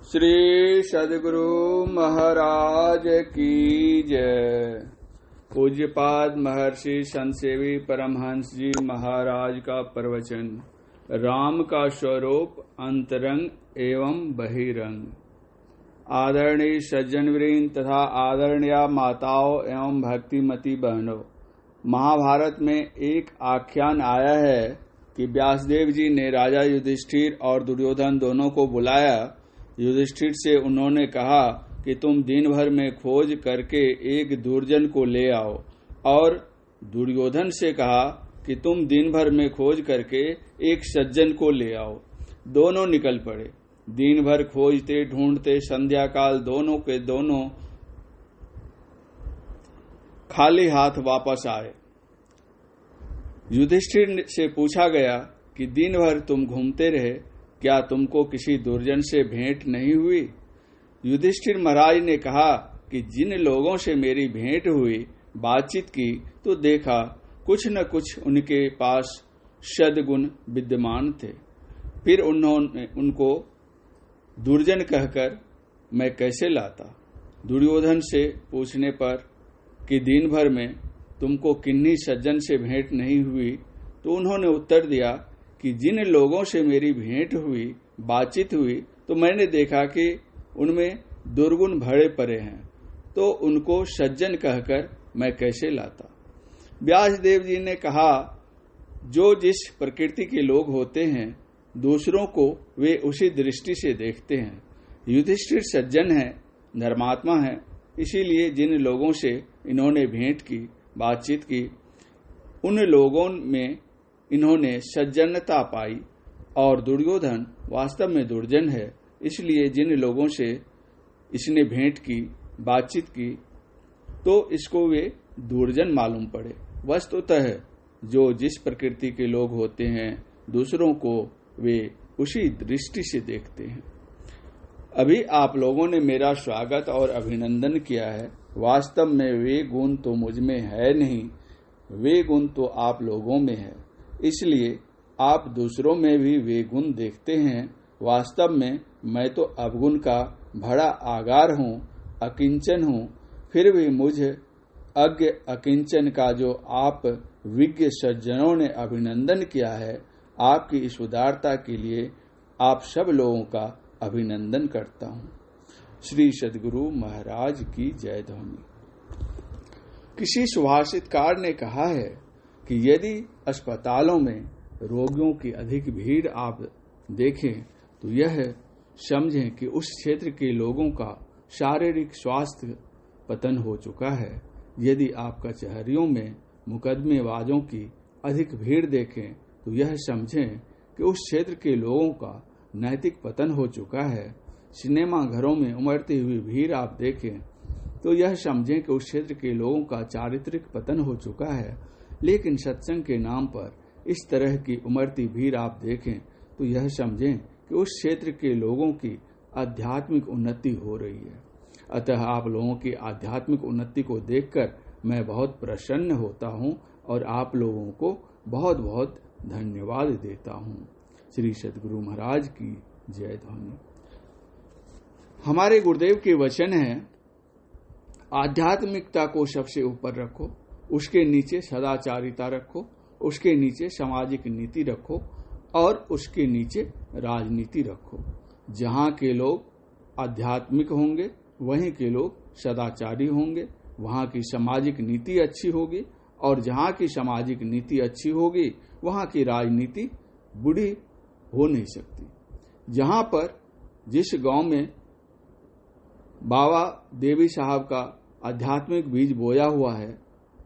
श्री सद्गुरु महाराज की जय। पूज्यपाद महर्षि संतसेवी परमहंस जी महाराज का प्रवचन। राम का स्वरूप अंतरंग एवं बहिरंग। आदरणीय सज्जनवृंद तथा आदरणीय माताओं एवं भक्तिमती बहनों, महाभारत में एक आख्यान आया है कि व्यासदेव जी ने राजा युधिष्ठिर और दुर्योधन दोनों को बुलाया। युधिष्ठिर से उन्होंने कहा कि तुम दिन भर में खोज करके एक दुर्जन को ले आओ, और दुर्योधन से कहा कि तुम दिन भर में खोज करके एक सज्जन को ले आओ। दोनों निकल पड़े। दिन भर खोजते ढूंढते संध्या काल दोनों के दोनों खाली हाथ वापस आए। युधिष्ठिर से पूछा गया कि दिन भर तुम घूमते रहे, क्या तुमको किसी दुर्जन से भेंट नहीं हुई? युधिष्ठिर महाराज ने कहा कि जिन लोगों से मेरी भेंट हुई, बातचीत की, तो देखा कुछ न कुछ उनके पास सद्गुण विद्यमान थे। फिर उन्होंने उनको दुर्जन कहकर मैं कैसे लाता? दुर्योधन से पूछने पर कि दिन भर में तुमको किन्हीं सज्जन से भेंट नहीं हुई, तो उन्होंने उत्तर दिया कि जिन लोगों से मेरी भेंट हुई, बातचीत हुई, तो मैंने देखा कि उनमें दुर्गुण भरे पड़े हैं, तो उनको सज्जन कहकर मैं कैसे लाता? व्यासदेव जी ने कहा, जो जिस प्रकृति के लोग होते हैं, दूसरों को वे उसी दृष्टि से देखते हैं। युधिष्ठिर सज्जन है, धर्मात्मा है, इसीलिए जिन लोगों से इन्होंने भेंट की, बातचीत की, उन लोगों में इन्होंने सज्जनता पाई। और दुर्योधन वास्तव में दुर्जन है, इसलिए जिन लोगों से इसने भेंट की, बातचीत की, तो इसको वे दुर्जन मालूम पड़े। वस्तुतः जो जिस प्रकृति के लोग होते हैं, दूसरों को वे उसी दृष्टि से देखते हैं। अभी आप लोगों ने मेरा स्वागत और अभिनंदन किया है। वास्तव में वे गुण तो मुझ में है नहीं, वे गुण तो आप लोगों में है, इसलिए आप दूसरों में भी वे गुण देखते हैं। वास्तव में मैं तो अवगुण का भरा आगार हूँ, अकिंचन हूँ, फिर भी मुझ अज्ञ अकिंचन का जो आप विज्ञ सज्जनों ने अभिनंदन किया है, आपकी इस उदारता के लिए आप सब लोगों का अभिनंदन करता हूँ। श्री सद्गुरु महाराज की जय ध्वनि। किसी सुभाषितकार ने कहा है कि यदि अस्पतालों में रोगियों की अधिक भीड़ आप देखें, तो यह समझें कि उस क्षेत्र के लोगों का शारीरिक स्वास्थ्य पतन हो चुका है। यदि आप कचहरियों में मुकदमेबाजों की अधिक भीड़ देखें, तो यह समझें कि उस क्षेत्र के लोगों का नैतिक पतन हो चुका है। सिनेमा घरों में उमड़ती हुई भीड़ आप देखें, तो यह समझें कि उस क्षेत्र के लोगों का चारित्रिक पतन हो चुका है। लेकिन सत्संग के नाम पर इस तरह की उमड़ती भीड़ आप देखें, तो यह समझें कि उस क्षेत्र के लोगों की आध्यात्मिक उन्नति हो रही है। अतः आप लोगों की आध्यात्मिक उन्नति को देखकर मैं बहुत प्रसन्न होता हूं और आप लोगों को बहुत बहुत धन्यवाद देता हूं। श्री सद्गुरु महाराज की जय ध्वनि। हमारे गुरुदेव के वचन है, आध्यात्मिकता को सबसे ऊपर रखो, उसके नीचे सदाचारिता रखो, उसके नीचे सामाजिक नीति रखो, और उसके नीचे राजनीति रखो। जहां के लोग आध्यात्मिक होंगे, वहीं के लोग सदाचारी होंगे, वहां की सामाजिक नीति अच्छी होगी, और जहां की सामाजिक नीति अच्छी होगी, वहां की राजनीति बुरी हो नहीं सकती। जहां पर जिस गांव में बाबा देवी साहब का आध्यात्मिक बीज बोया हुआ है,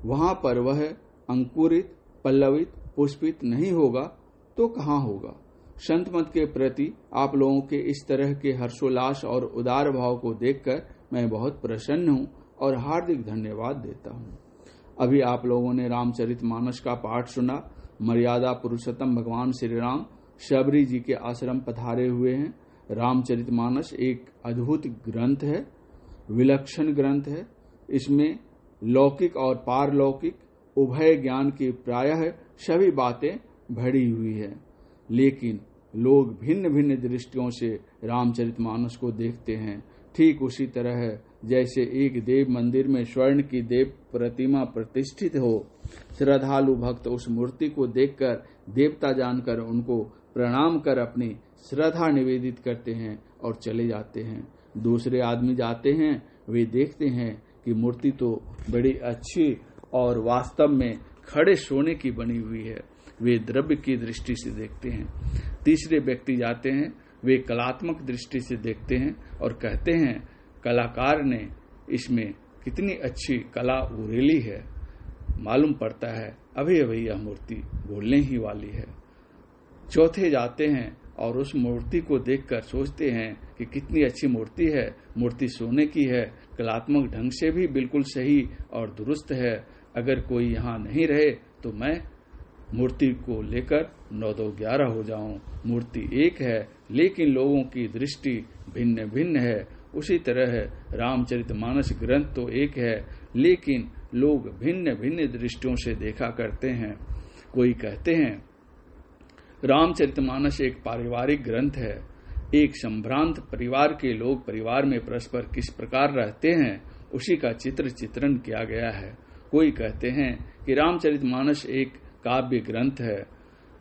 वहां पर वह अंकुरित, पल्लवित, पुष्पित नहीं होगा तो कहां होगा? संत मत के प्रति आप लोगों के इस तरह के हर्षोल्लास और उदार भाव को देखकर मैं बहुत प्रसन्न हूं और हार्दिक धन्यवाद देता हूं। अभी आप लोगों ने रामचरितमानस का पाठ सुना। मर्यादा पुरुषोत्तम भगवान श्री राम शबरी जी के आश्रम पधारे हुए हैं। रामचरितमानस एक अद्भुत ग्रंथ है, विलक्षण ग्रंथ है। इसमें लौकिक और पारलौकिक उभय ज्ञान की प्रायः सभी बातें भरी हुई है, लेकिन लोग भिन्न भिन्न दृष्टियों से रामचरितमानस को देखते हैं। ठीक उसी तरह है जैसे एक देव मंदिर में स्वर्ण की देव प्रतिमा प्रतिष्ठित हो, श्रद्धालु भक्त उस मूर्ति को देखकर देवता जानकर उनको प्रणाम कर अपनी श्रद्धा निवेदित करते हैं और चले जाते हैं। दूसरे आदमी जाते हैं, वे देखते हैं कि मूर्ति तो बड़ी अच्छी और वास्तव में खड़े सोने की बनी हुई है, वे द्रव्य की दृष्टि से देखते हैं। तीसरे व्यक्ति जाते हैं, वे कलात्मक दृष्टि से देखते हैं और कहते हैं कलाकार ने इसमें कितनी अच्छी कला उड़ेली है, मालूम पड़ता है अभी अभी यह मूर्ति बोलने ही वाली है। चौथे जाते हैं और उस मूर्ति को देखकर सोचते हैं कि कितनी अच्छी मूर्ति है, मूर्ति सोने की है, कलात्मक ढंग से भी बिल्कुल सही और दुरुस्त है। अगर कोई यहाँ नहीं रहे तो मैं मूर्ति को लेकर 9-2-11 हो जाऊं। मूर्ति एक है लेकिन लोगों की दृष्टि भिन्न भिन्न है। उसी तरह रामचरितमानस ग्रंथ तो एक है लेकिन लोग भिन्न भिन्न दृष्टियों से देखा करते हैं। कोई कहते हैं रामचरितमानस एक पारिवारिक ग्रंथ है, एक संभ्रांत परिवार के लोग परिवार में परस्पर किस प्रकार रहते हैं उसी का चित्रण किया गया है। कोई कहते हैं कि रामचरितमानस एक काव्य ग्रंथ है।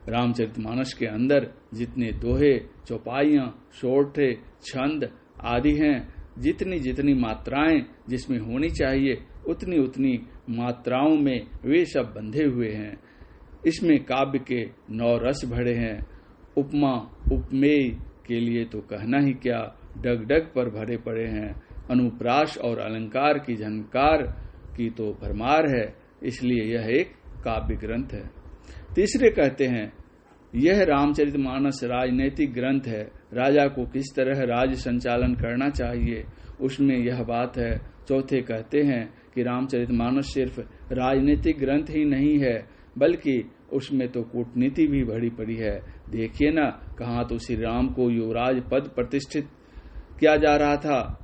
रामचरितमानस के अंदर जितने दोहे, चौपाइयां, सोरठे, छंद आदि हैं, जितनी जितनी मात्राएं जिसमें होनी चाहिए उतनी उतनी मात्राओं में वे सब बंधे हुए हैं। इसमें काव्य के 9 रस भरे हैं। उपमा उपमेय के लिए तो कहना ही क्या, डग डग पर भरे पड़े हैं। अनुप्रास और अलंकार की झनकार की तो भरमार है, इसलिए यह एक काव्य ग्रंथ है। तीसरे कहते हैं यह रामचरितमानस राजनीतिक ग्रंथ है, राजा को किस तरह राज्य संचालन करना चाहिए उसमें यह बात है। चौथे कहते हैं कि रामचरितमानस सिर्फ राजनीतिक ग्रंथ ही नहीं है बल्कि उसमें तो कूटनीति भी भरी पड़ी है। देखिए ना, कहाँ तो श्री राम को युवराज पद प्रतिष्ठित किया जा रहा था,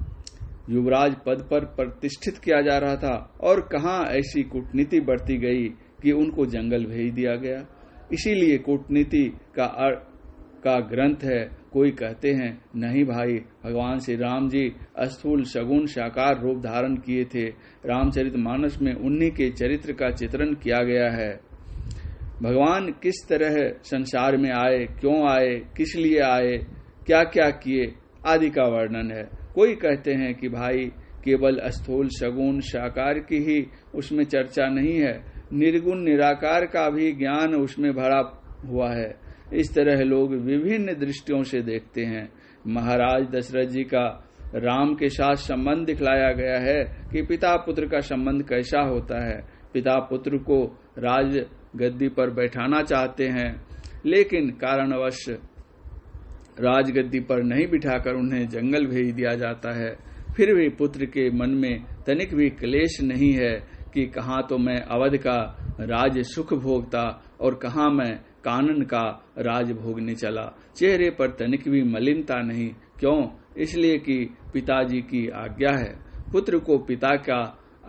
युवराज पद पर प्रतिष्ठित किया जा रहा था और कहाँ ऐसी कूटनीति बढ़ती गई कि उनको जंगल भेज दिया गया। इसीलिए कूटनीति का ग्रंथ है। कोई कहते हैं नहीं भाई, भगवान श्री राम जी स्थूल सगुण साकार रूप धारण किए थे। रामचरितमानस में उन्हीं के चरित्र का चित्रण किया गया है। भगवान किस तरह संसार में आए, क्यों आए, किस लिए आए, क्या क्या किए आदि का वर्णन है। कोई कहते हैं कि भाई केवल स्थूल सगुण साकार की ही उसमें चर्चा नहीं है, निर्गुण निराकार का भी ज्ञान उसमें भरा हुआ है। इस तरह लोग विभिन्न दृष्टियों से देखते हैं। महाराज दशरथ जी का राम के साथ संबंध दिखलाया गया है कि पिता पुत्र का संबंध कैसा होता है। पिता पुत्र को राज गद्दी पर बैठाना चाहते हैं लेकिन कारणवश राजगद्दी पर नहीं बिठाकर उन्हें जंगल भेज दिया जाता है। फिर भी पुत्र के मन में तनिक भी क्लेश नहीं है कि कहाँ तो मैं अवध का राज सुख भोगता और कहाँ मैं कानन का राज भोगने चला। चेहरे पर तनिक भी मलिनता नहीं। क्यों? इसलिए कि पिताजी की आज्ञा है। पुत्र को पिता का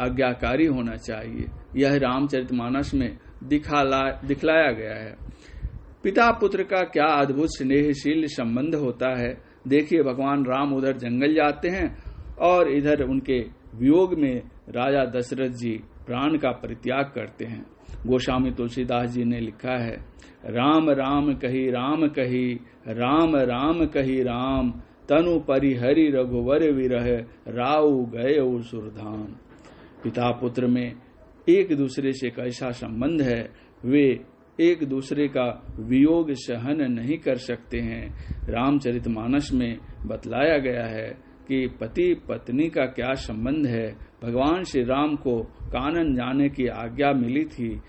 आज्ञाकारी होना चाहिए। यह रामचरितमानस में दिखलाया गया है। पिता पुत्र का क्या अद्भुत स्नेहशील संबंध होता है। देखिए, भगवान राम उधर जंगल जाते हैं और इधर उनके वियोग में राजा दशरथ जी प्राण का परित्याग करते हैं। गोस्वामी तुलसीदास जी ने लिखा है, राम राम कही राम कही, राम राम कही राम, तनु परिहरि रघुवर विरह, राउ गए सुरधाम। पिता पुत्र में एक दूसरे से कैसा संबंध है, वे एक दूसरे का वियोग सहन नहीं कर सकते हैं। रामचरितमानस में बतलाया गया है कि पति पत्नी का क्या संबंध है। भगवान श्री राम को कानन जाने की आज्ञा मिली थी,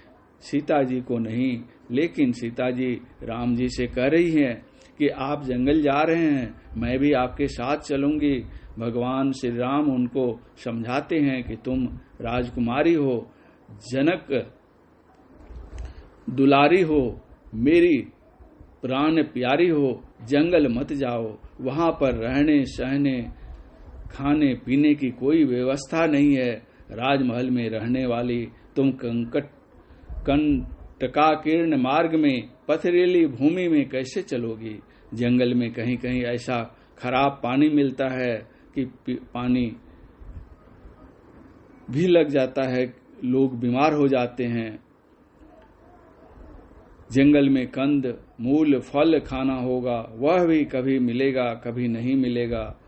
सीता जी को नहीं। लेकिन सीता जी राम जी से कह रही हैं कि आप जंगल जा रहे हैं, मैं भी आपके साथ चलूंगी। भगवान श्री राम उनको समझाते हैं कि तुम राजकुमारी हो, जनक दुलारी हो, मेरी प्राण प्यारी हो, जंगल मत जाओ। वहां पर रहने सहने खाने पीने की कोई व्यवस्था नहीं है। राजमहल में रहने वाली तुम कंटकाकीर्ण मार्ग में पथरीली भूमि में कैसे चलोगी। जंगल में कहीं कहीं ऐसा खराब पानी मिलता है कि पानी भी लग जाता है, लोग बीमार हो जाते हैं। जंगल में कंद मूल फल खाना होगा, वह भी कभी मिलेगा कभी नहीं मिलेगा।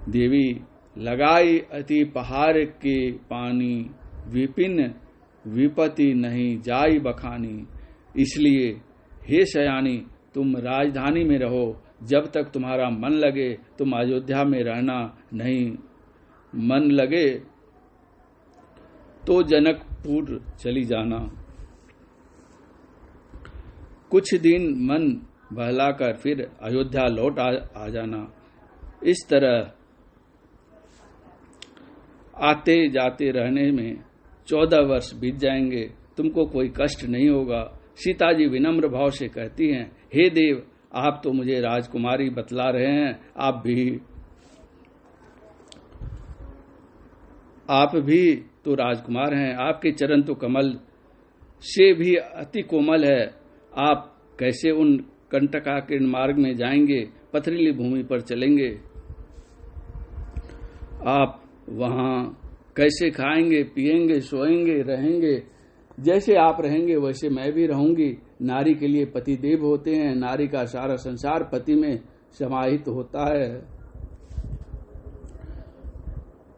देवी लगाई अति पहाड़ के पानी, विपिन विपत्ति नहीं जाई बखानी। इसलिए हे शयानी, तुम राजधानी में रहो, जब तक तुम्हारा मन लगे तुम अयोध्या में रहना, नहीं मन लगे तो जनकपुर चली जाना। कुछ दिन मन बहलाकर फिर अयोध्या लौट आ जाना। इस तरह आते जाते रहने में 14 वर्ष बीत जाएंगे, तुमको कोई कष्ट नहीं होगा। सीता जी विनम्र भाव से कहती हैं, हे देव, आप तो मुझे राजकुमारी बतला रहे हैं, आप भी तो राजकुमार हैं, आपके चरण तो कमल से भी अति कोमल है। आप कैसे उन कंटकाकीर्ण मार्ग में जाएंगे, पथरीली भूमि पर चलेंगे? आप वहां कैसे खाएंगे, पिएंगे, सोएंगे, रहेंगे? जैसे आप रहेंगे वैसे मैं भी रहूंगी। नारी के लिए पति देव होते हैं, नारी का सारा संसार पति में समाहित होता है।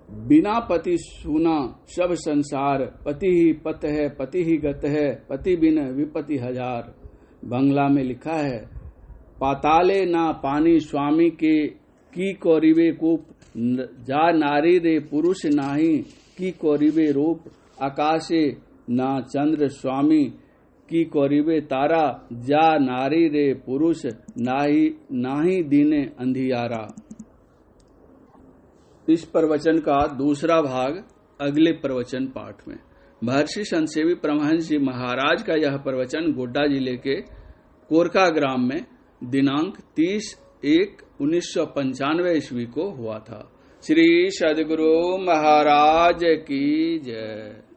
बिना पति सूना सब संसार, पति ही पत है, पति ही गत है, पति बिन विपत्ति हजार। बंगला में लिखा है, पाताले ना पानी स्वामी के की कौरिबे कूप, जा नारी रे पुरुष नाही की कौरिबे रूप। आकाशे ना चंद्र स्वामी की कौरिबे तारा, जा नारी रे पुरुष नाही दीने अंधियारा। इस प्रवचन का दूसरा भाग अगले प्रवचन पाठ में। महर्षि संतसेवी परमहंस जी महाराज का यह प्रवचन गोड्डा जिले के कोरका ग्राम में दिनांक 30/1/1995 ईस्वी को हुआ था। श्री सद्गुरु महाराज की जय।